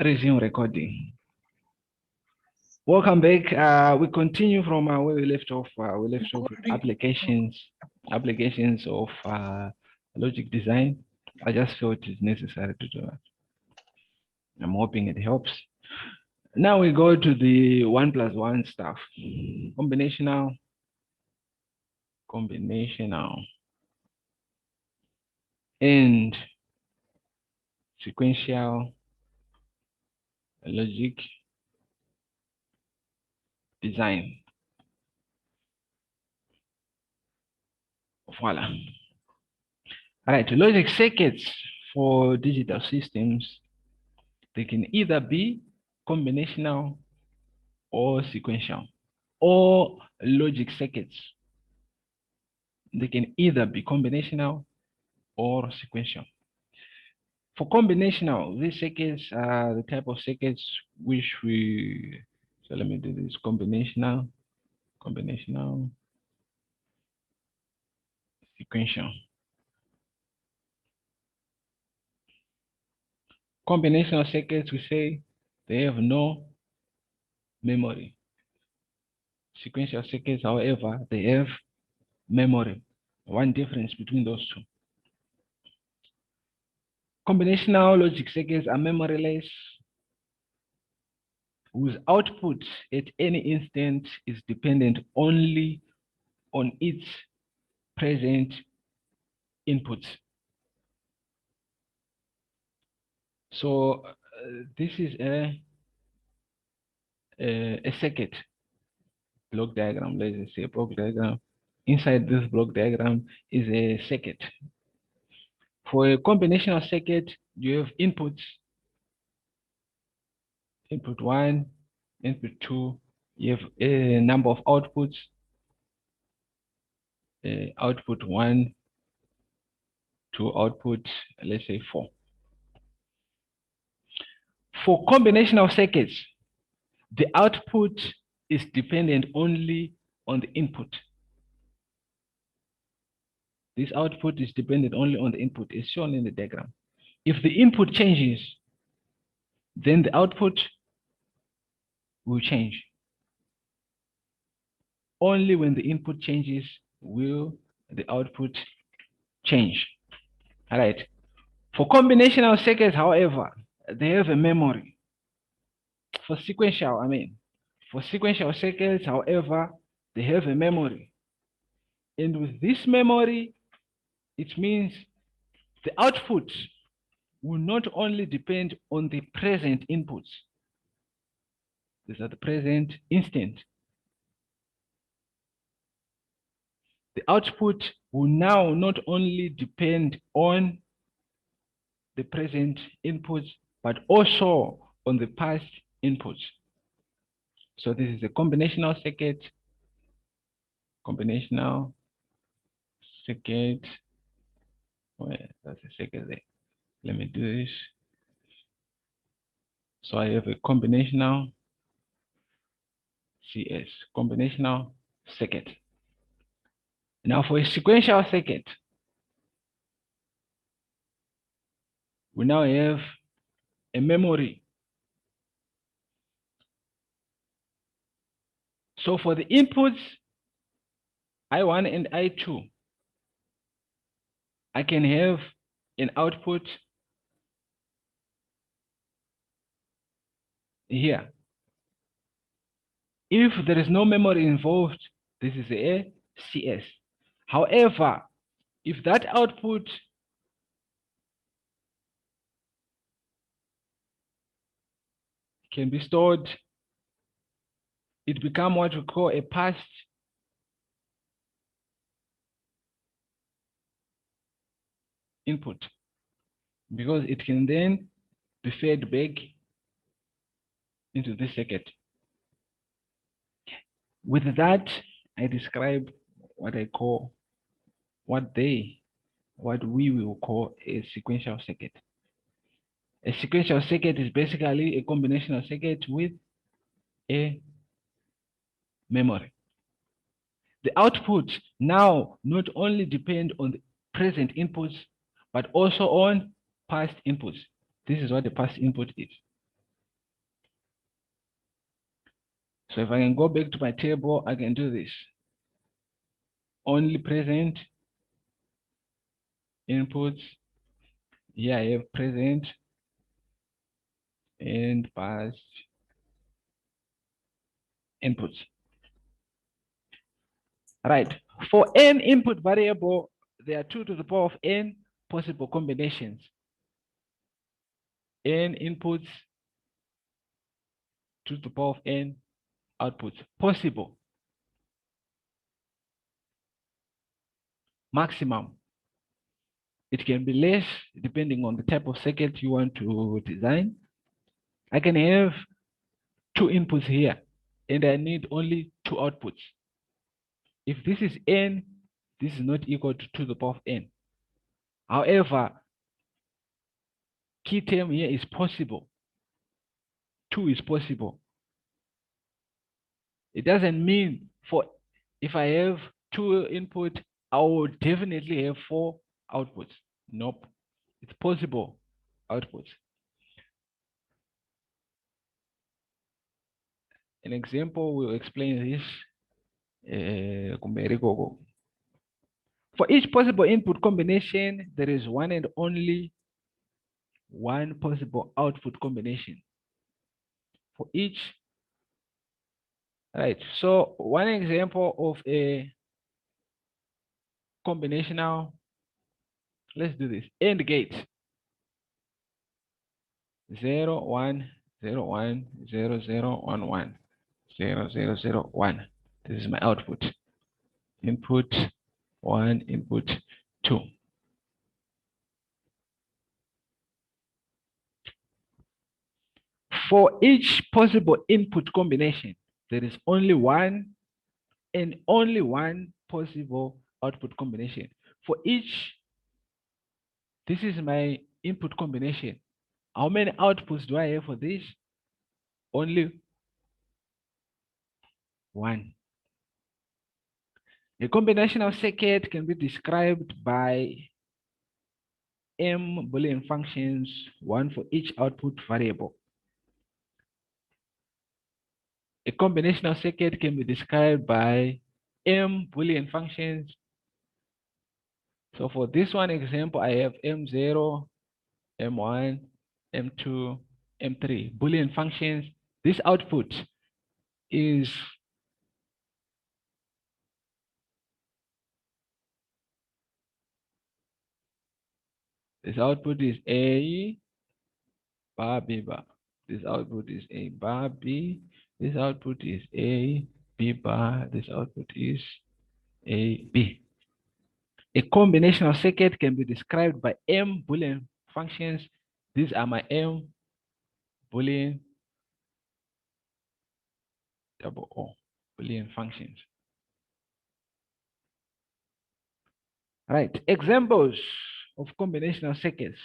Resume recording. Welcome back. We continue from where we left off. We left off with applications of logic design. I just felt it's necessary to do that. I'm hoping it helps. Now we go to the 1+1 stuff. Combinational, and sequential logic design. Voila. All right, logic circuits for digital systems, they can either be combinational or sequential, or logic circuits. They can either be combinational or sequential. For combinational, these circuits are the type of circuits which so let me do this, combinational, sequential. Combinational circuits, we say they have no memory. Sequential circuits, however, they have memory. One difference between those two. Combinational logic circuits are memoryless, whose output at any instant is dependent only on its present inputs. So this is a circuit block diagram. Let's say a block diagram. Inside this block diagram is a circuit. For a combinational circuit, you have inputs, input 1, input 2. You have a number of outputs, output 1 to output, let's say 4. For combinational circuits, the output is dependent only on the input. This output is dependent only on the input, as shown in the diagram. If the input changes, then the output will change. Only when the input changes will the output change. All right. For combinational circuits, however, they have a memory. For sequential circuits, however, they have a memory. And with this memory, it means the output will not only depend on the present inputs. These are the present instant. The output will now not only depend on the present inputs, but also on the past inputs. So this is a combinational circuit. Combinational circuit. Well, that's a circuit there. Let me do this. So I have a combinational CS, combinational circuit. Now for a sequential circuit, we now have a memory. So for the inputs, I1 and I2, I can have an output here. If there is no memory involved, this is a CS. However, if that output can be stored, it becomes what we call a past input, because it can then be fed back into this circuit. With that, I describe what I call, what we will call a sequential circuit. A sequential circuit is basically a combinational circuit with a memory. The output now not only depend on the present inputs, but also on past inputs. This is what the past input is. So if I can go back to my table, I can do this. Only present inputs. Here I have present and past inputs. Right. For n input variable, there are 2 to the power of n possible combinations. N inputs, 2 to the power of n outputs. Possible. Maximum. It can be less depending on the type of circuit you want to design. I can have 2 inputs here and I need only 2 outputs. If this is n, this is not equal to 2 to the power of n. However, key term here is possible. 2 is possible. It doesn't mean if I have 2 input, I will definitely have 4 outputs. Nope. It's possible outputs. An example will explain this. For each possible input combination, there is one and only one possible output combination. For each, right? So one example of a combinational, let's do this. AND gate. 0, 1, 0, 1, 0, 0, 1, 1, 0, 0, 0, 1. This is my output. Input 1, input 2. For each possible input combination, there is only one and only one possible output combination. For each, this is my input combination. How many outputs do I have for this? Only one. A combinational circuit can be described by m Boolean functions, one for each output variable. A combinational circuit can be described by m Boolean functions. So for this one example, I have m0, m1, m2, m3 Boolean functions. This output is A bar B bar. This output is A bar B. This output is A B bar. This output is A B. A combinational circuit can be described by m Boolean functions. These are my m Boolean double O Boolean functions. Right. Examples of combinational circuits.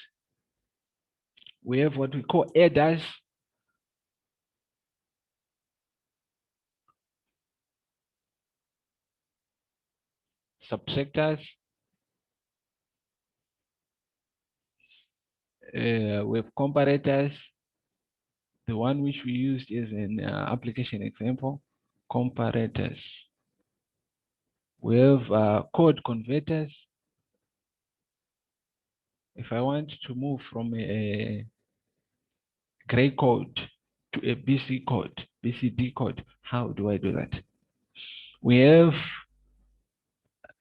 We have what we call adders, subtractors. We have comparators. The one which we used is an application example, comparators. We have code converters. If I want to move from a gray code to a BCD code, how do I do that? We have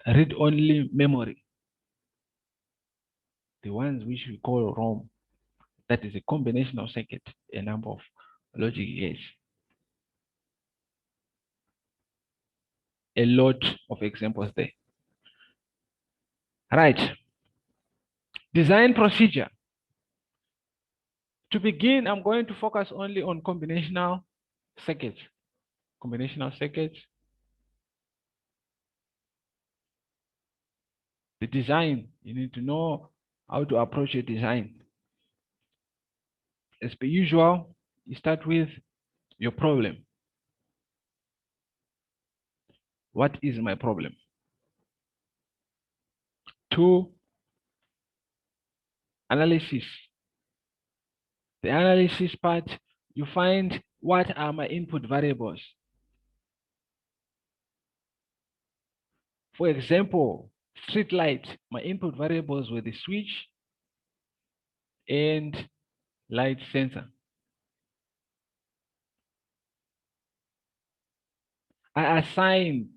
read-only memory, the ones which we call ROM. That is a combinational circuit, a number of logic gates. A lot of examples there. Right. Design procedure. To begin, I'm going to focus only on combinational circuits. Combinational circuits. The design, you need to know how to approach your design. As per usual, you start with your problem. What is my problem? 2, analysis. The analysis part, you find what are my input variables. For example, street light, my input variables were the switch and light sensor. I assign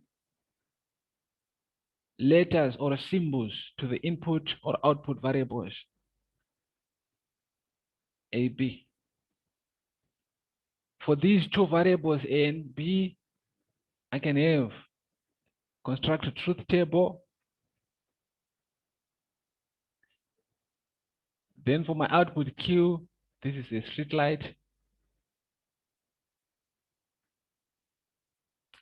letters or symbols to the input or output variables A, B. For these two variables A and B, I can have construct a truth table. Then for my output Q, this is a street light.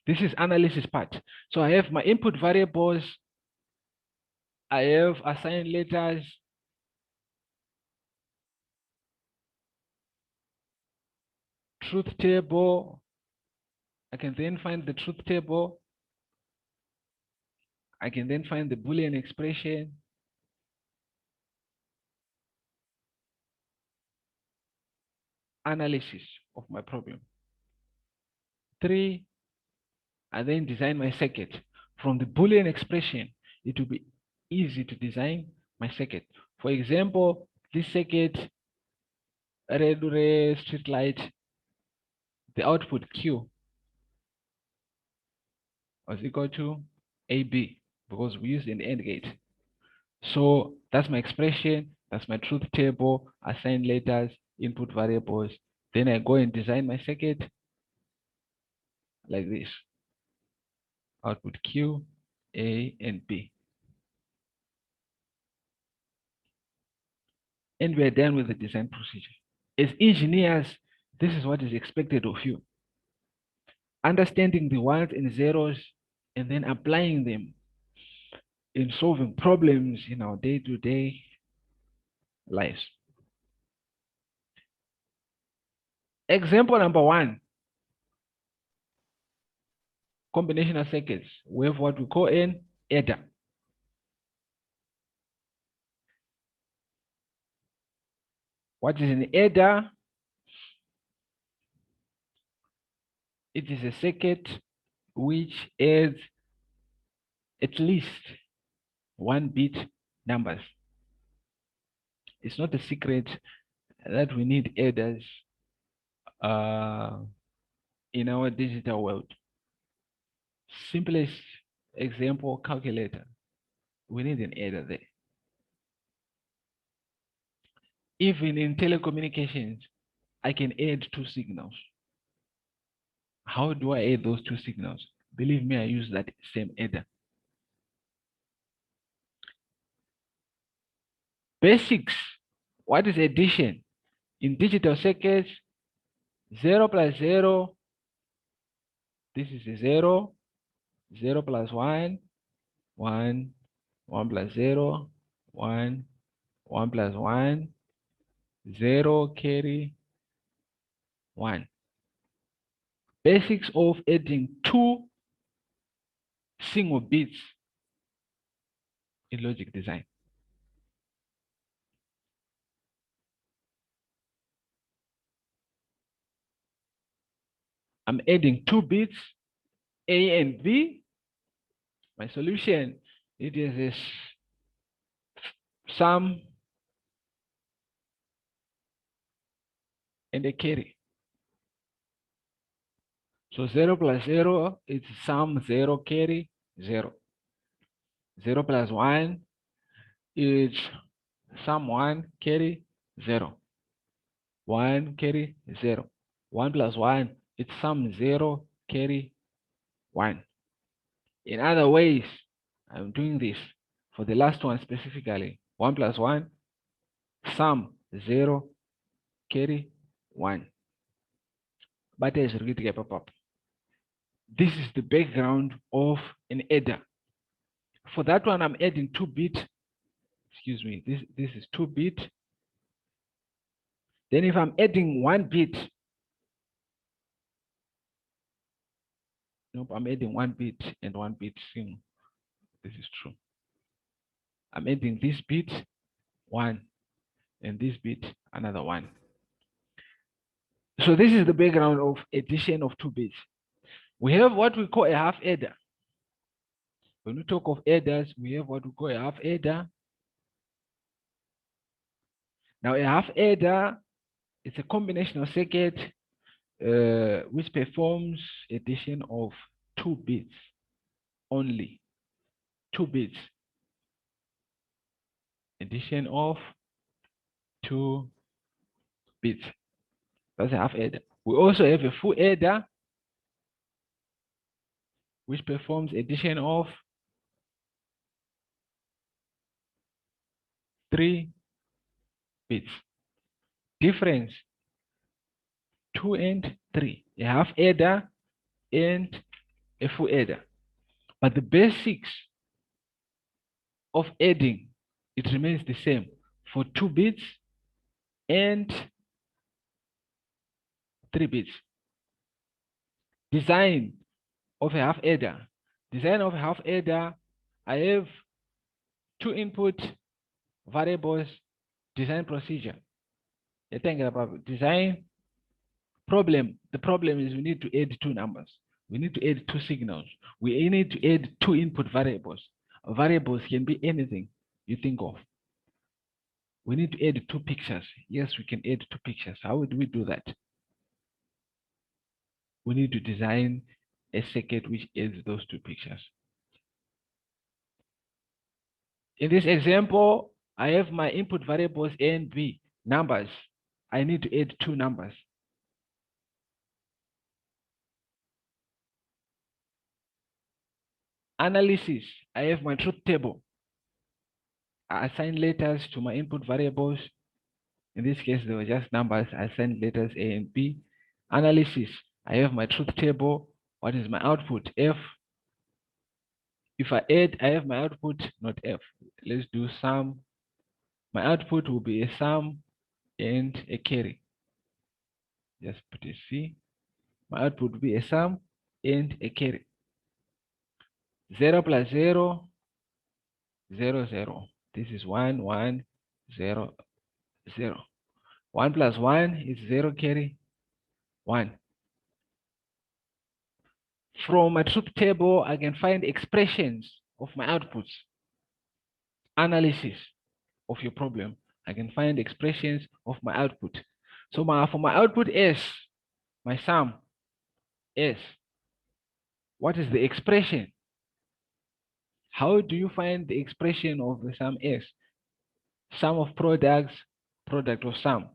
This is analysis part. So I have my input variables. I have assigned letters. Truth table. I can then find the truth table. I can then find the Boolean expression. Analysis of my problem. 3, I then design my circuit. From the Boolean expression, it will be easy to design my circuit. For example, this circuit, red ray street light, the output Q was equal to AB because we used an AND gate. So that's my expression, that's my truth table, assign letters, input variables. Then I go and design my circuit like this. Output Q, A, and B. And we're done with the design procedure. As engineers, this is what is expected of you. Understanding the ones and zeros and then applying them in solving problems in our day-to-day lives. Example number 1, combinational circuits. We have what we call an adder. What is an adder? It is a circuit which adds at least 1-bit numbers. It's not a secret that we need adders in our digital world. Simplest example, calculator. We need an adder there. Even in telecommunications, I can add 2 signals. How do I add those 2 signals? Believe me, I use that same adder. Basics. What is addition? In digital circuits, 0 plus 0, this is a 0, 0 plus 1, 1, 1 plus 0, 1, 1 plus 1, 0 carry 1. Basics of adding 2 single bits in logic design. I'm adding 2 bits, A and B. My solution, it is this sum and a carry. So 0 plus 0 is sum 0 carry 0. 0 plus 1 is sum 1 carry 0. 1 carry 0. 1 plus 1 it's sum 0 carry 1. In other ways, I'm doing this for the last one specifically. 1 plus 1 sum 0 carry 1. But as we get pop up. This is the background of an adder. For that one, I'm adding 2-bit. Excuse me, this is 2-bit. Then if I'm adding 1 bit, nope, I'm adding 1 bit and 1 bit single. This is true. I'm adding this bit 1 and this bit another 1. So this is the background of addition of 2 bits. We have what we call a half adder. When we talk of adders, we have what we call a half adder. Now, a half adder is a combinational circuit which performs addition of 2 bits only. 2 bits. Addition of 2 bits. That's a half adder. We also have a full adder which performs addition of 3 bits. Difference 2 and 3. A half adder and a full adder. But the basics of adding, it remains the same for 2 bits and 3 bits. Design of a half adder. Design of a half adder, I have 2 input variables, design procedure. You're thinking about design problem. The problem is we need to add 2 numbers. We need to add 2 signals. We need to add 2 input variables. Variables can be anything you think of. We need to add 2 pictures. Yes, we can add 2 pictures. How would we do that? We need to design a circuit which adds those 2 pictures. In this example, I have my input variables A and B, numbers. I need to add 2 numbers. Analysis, I have my truth table. I assign letters to my input variables. In this case, they were just numbers. I assign letters A and B. Analysis, I have my truth table. What is my output? F. If I add, I have my output, not F. Let's do sum. My output will be a sum and a carry. Just put a C. My output will be a sum and a carry. 0 plus 0, 0, 0. This is 1, 1, 0, 0. 1 plus 1 is 0 carry 1. From my truth table, I can find expressions of my outputs. Analysis of your problem. I can find expressions of my output. So for my output S, my sum S, what is the expression? How do you find the expression of the sum S? Sum of products, product of sum.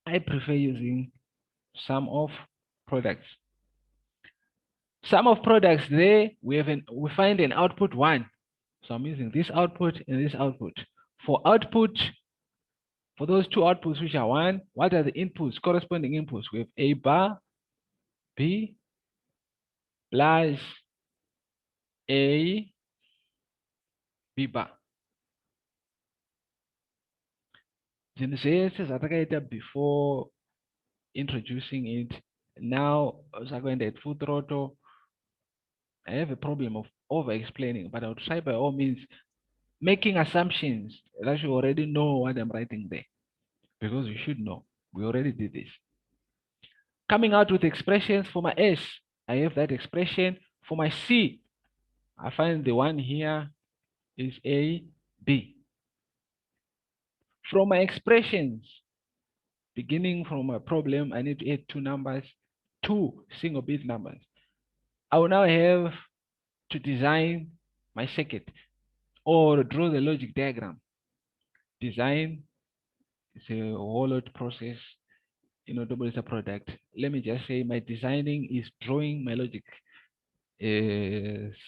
I prefer using sum of products. Sum of products, there we find an output 1. So I'm using this output and this output. For output, for those 2 outputs which are 1, what are the inputs, corresponding inputs? We have A bar, B plus A, B bar. Before introducing it, now as I go into full throttle, I have a problem of over explaining, but I'll try by all means making assumptions that you already know what I'm writing there, because you should know. We already did this. Coming out with expressions for my S, I have that expression. For my C, I find the one here is A, B. From my expressions, beginning from a problem, I need to add 2 numbers, 2 single bit numbers. I will now have to design my circuit or draw the logic diagram. Design is a whole lot process, double is a product. Let me just say my designing is drawing my logic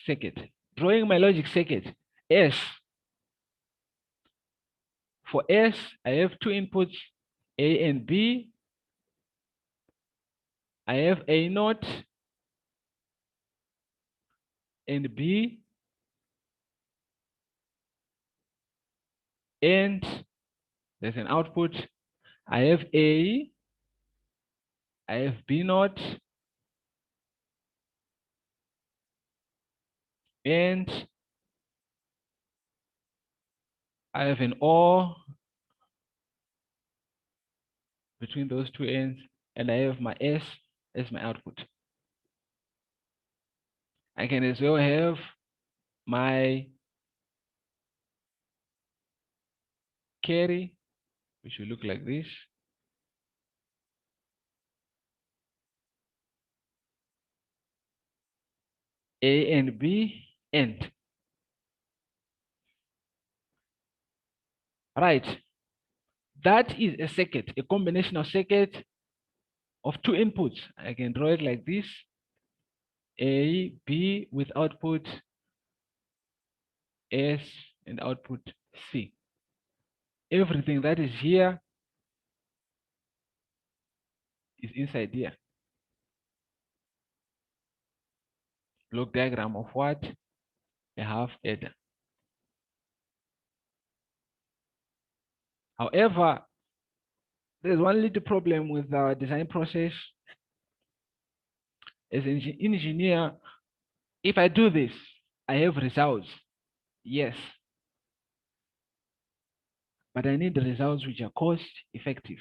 circuit. Drawing my logic circuit. S. For S, I have 2 inputs, A and B. I have A naught and B, and there's an output. I have A, I have B naught, and I have an OR between those 2 ends, and I have my S as my output. I can as well have my carry, which will look like this. A and B and. Right. That is a circuit, a combinational circuit of two inputs. I can draw it like this. A, B with output S and output C. Everything that is here is inside here. Block diagram of what? A half adder. However, there's one little problem with our design process. As an engineer, if I do this, I have results. Yes. But I need the results which are cost effective.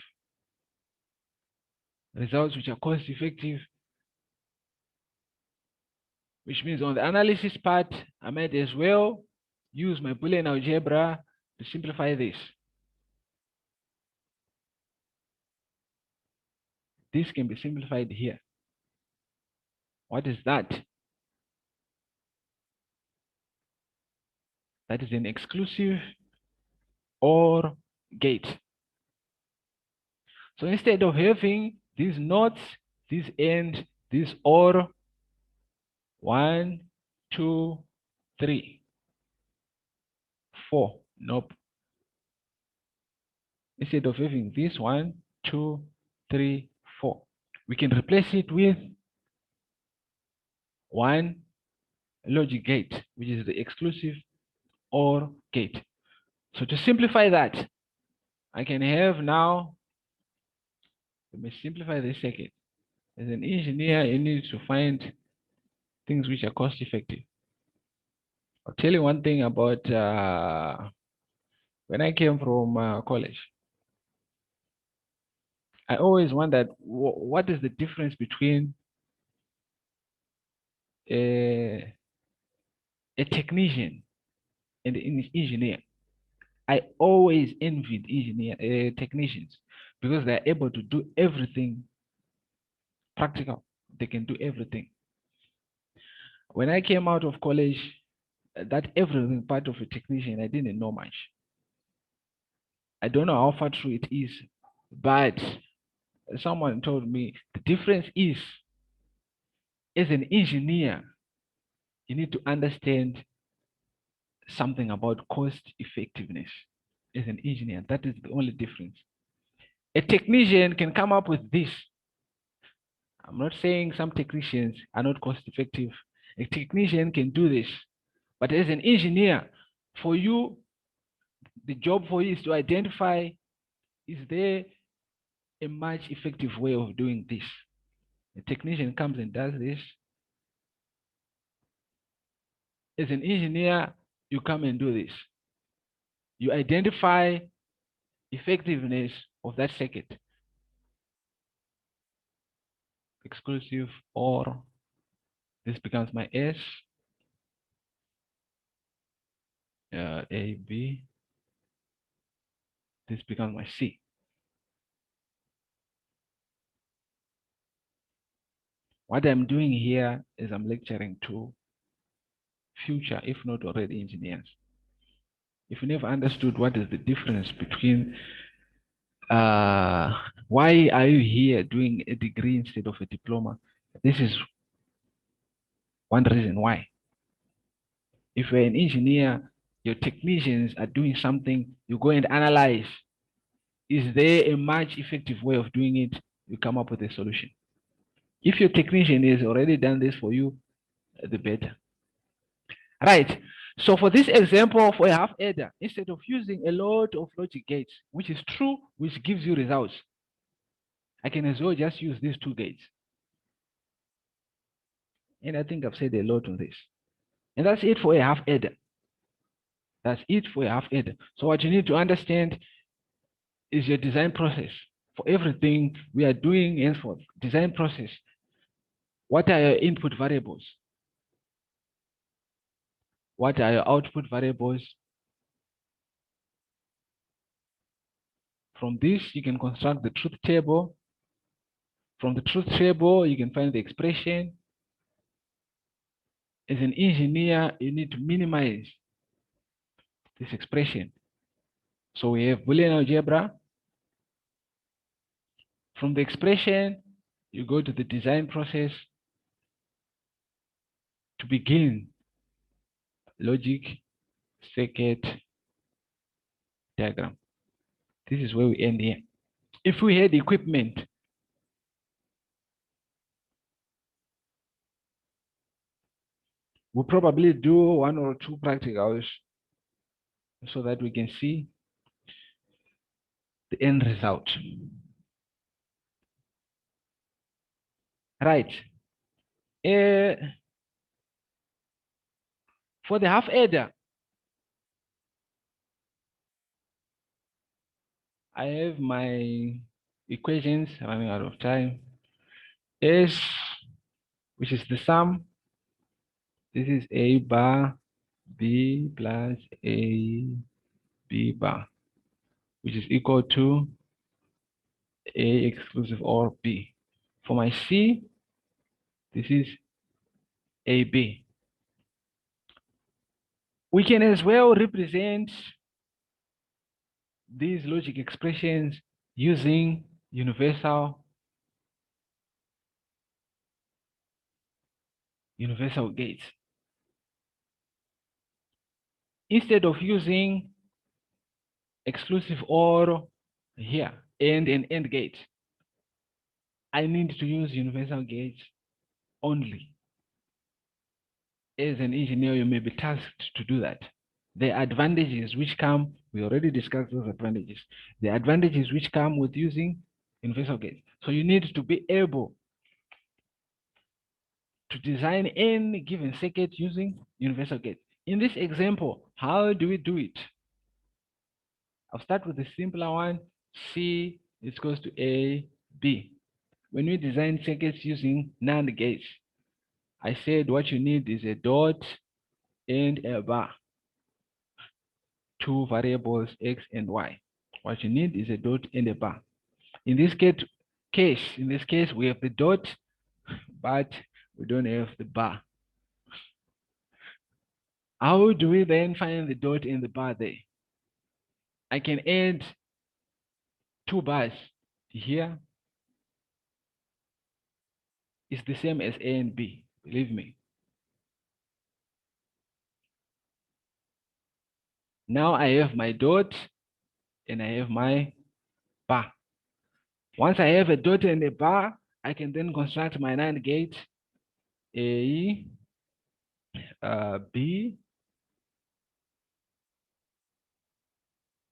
Results which are cost effective, which means on the analysis part, I might as well use my Boolean algebra to simplify this. This can be simplified here. What is that? That is an exclusive OR gate. So instead of having these nodes, these AND, these OR, 1, 2, 3, 4. Nope. Instead of having this 1, 2, 3, 4, we can replace it with one logic gate, which is the exclusive OR gate. So to simplify that, I can have now, let me simplify this circuit. As an engineer, you need to find things which are cost effective. I'll tell you one thing about when I came from college. I always wondered what is the difference between a technician and an engineer. I always envied technicians because they're able to do everything practical. They can do everything. When I came out of college, that everything part of a technician, I didn't know much. I don't know how far true it is, but someone told me the difference is, as an engineer, you need to understand something about cost effectiveness. As an engineer, that is the only difference. A technician can come up with this. I'm not saying some technicians are not cost effective. A technician can do this. But as an engineer, for you, the job for you is to identify, is there a much effective way of doing this? A technician comes and does this. As an engineer, you come and do this. You identify effectiveness of that circuit. Exclusive OR, this becomes my S, A, B, this becomes my C. What I'm doing here is I'm lecturing to future, if not already, engineers. If you never understood what is the difference between why are you here doing a degree instead of a diploma, this is one reason why. If you're an engineer, your technicians are doing something, you go and analyze, is there a much effective way of doing it? You come up with a solution. If your technician has already done this for you, the better. Right. So for this example, for a half adder, instead of using a lot of logic gates, which is true, which gives you results, I can as well just use these two gates. And I think I've said a lot on this. And that's it for a half adder. That's it for a half adder. So what you need to understand is your design process. For everything we are doing and for design process, what are your input variables? What are your output variables? From this, you can construct the truth table. From the truth table, you can find the expression. As an engineer, you need to minimize this expression. So we have Boolean algebra. From the expression, you go to the design process to begin logic circuit diagram. This is where we end here. If we had equipment, we'll probably do 1 or 2 practicals so that we can see the end result. Right. For the half adder, I have my equations running out of time. S, which is the sum. This is A bar B plus A B bar, which is equal to A exclusive or B. For my C, this is AB. We can as well represent these logic expressions using universal gates. Instead of using exclusive or here and an AND gate, I need to use universal gates only. As an engineer, you may be tasked to do that. The advantages which come, we already discussed those advantages. The advantages which come with using universal gates. So you need to be able to design any given circuit using universal gates. In this example, how do we do it? I'll start with the simpler one. C is equals to A, B. When we design circuits using NAND gates, I said what you need is a dot and a bar. 2 variables, X and Y. What you need is a dot and a bar. In this case, we have the dot, but we don't have the bar. How do we then find the dot and the bar there? I can add 2 bars here. It's the same as A and B, believe me. Now I have my dot and I have my bar. Once I have a dot and a bar, I can then construct my NAND gate A, B,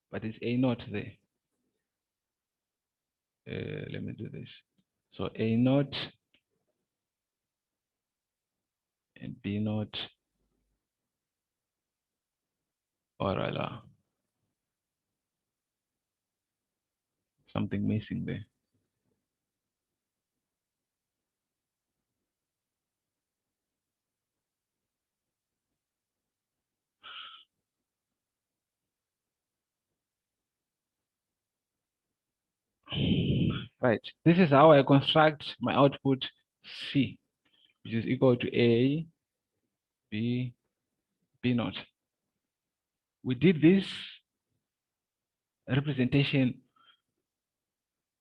but it's A not there. Let me do this. So A not and B not, or rather, something missing there. Right, this is how I construct my output C, which is equal to A, B, B naught. We did this representation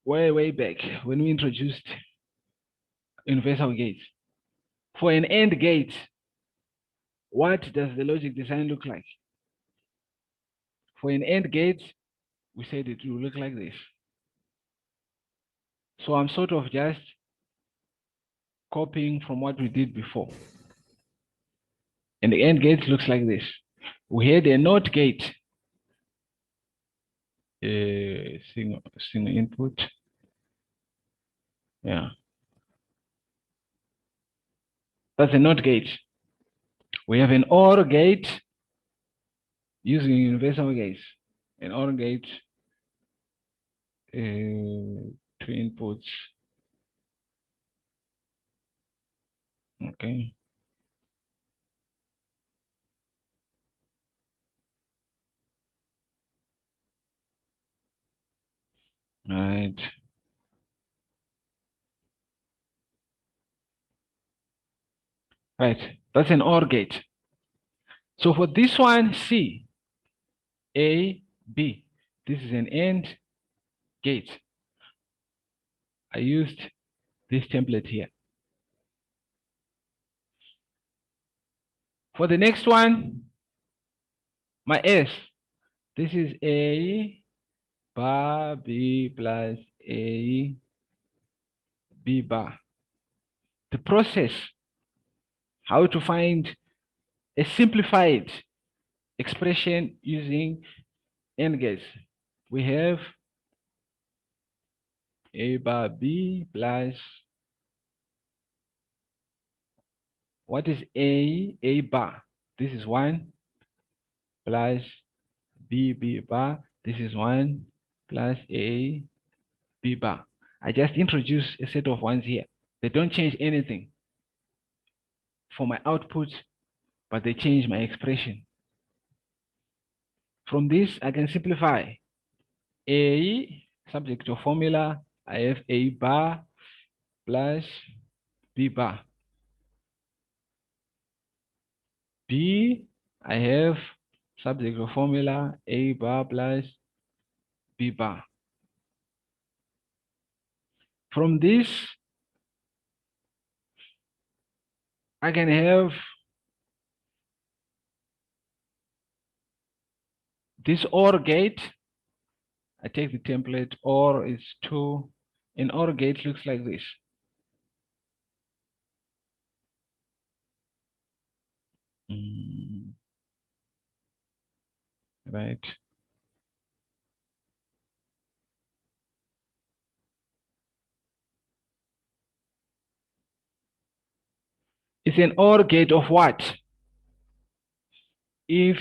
way back when we introduced universal gates. For an AND gate, what does the logic design look like? For an AND gate, we said it will look like this. So I'm sort of just copying from what we did before. And the AND gate looks like this. We had a NOT gate, a single input. Yeah. That's a NOT gate. We have an OR gate using universal gates. An OR gate, 2 inputs. Okay. Right. Right. That's an OR gate. So for this one, C, A, B. This is an AND gate. I used this template here. For the next one, my S. This is A bar B plus A B bar. The process, how to find a simplified expression using AND gates. We have A bar B plus, what is A bar? This is 1 plus B bar. This is 1 plus A B bar. I just introduce a set of ones here. They don't change anything for my output, but they change my expression. From this, I can simplify. A, subject to formula, I have A bar plus B bar. B, I have subject to formula, A bar plus B bar. From this, I can have this OR gate. I take the template, OR is 2. An OR gate looks like this. Right. It's an OR gate of what? If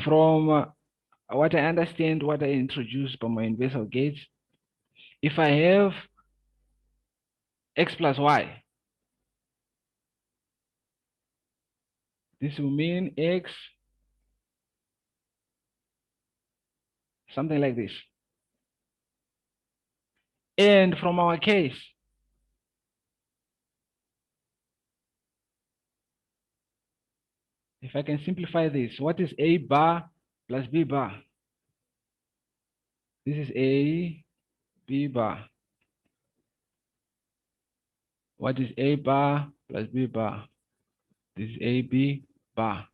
from what I understand, what I introduced by my universal gates, if I have x plus y, this will mean x, something like this. And from our case, if I can simplify this, what is A bar plus B bar? This is A, B bar. What is A bar plus B bar? This is A, B bar.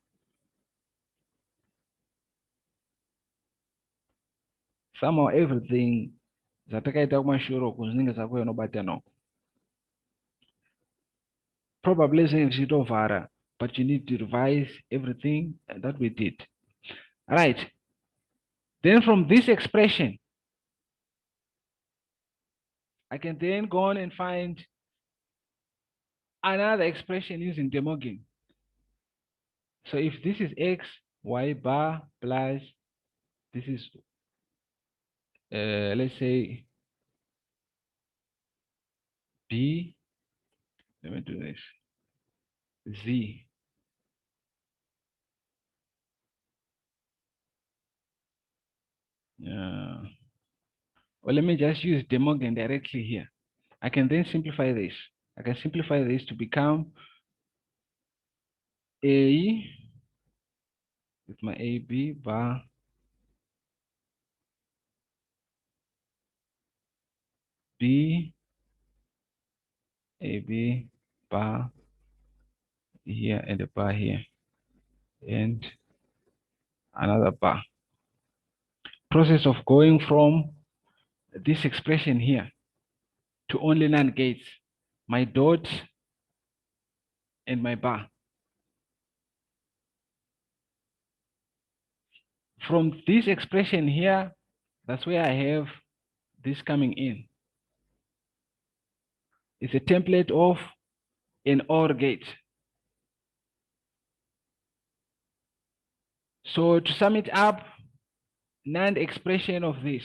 Somehow everything zatakaita kumashuro kuzinga zakuyo nobata no. Probably zvichitovhara, but you need to revise everything that we did. Right. Then from this expression, I can then go on and find another expression using De Morgan. So if this is x, y bar plus, this is, let's say, b, let me do this, z. Well, let me just use De Morgan directly here. I can then simplify this. I can simplify this to become a with my AB bar B AB bar here and a bar here and another bar. Process of going from this expression here to only NAND gates, my dot and my bar. From this expression here, that's where I have this coming in. It's a template of an OR gate. So to sum it up, NAND expression of this.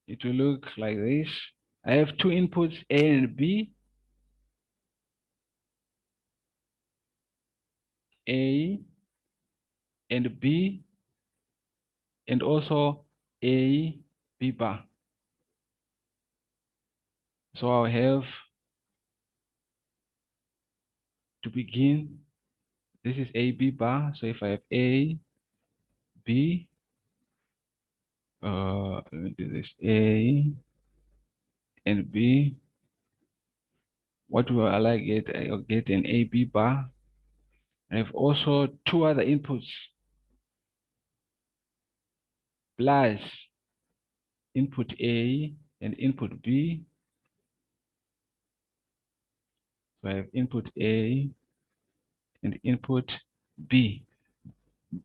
It will look like this. I have two inputs, A and B. A and B, and also A, B bar. So I'll have, to begin, this is A, B bar. So if I have A, B, let me do this, A and B, what will I get? I'll get an A, B bar. I have also two other inputs, plus input A and input B. So I have input A and input B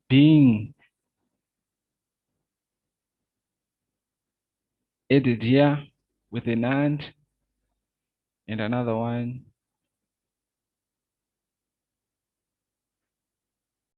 being added here with an AND and another one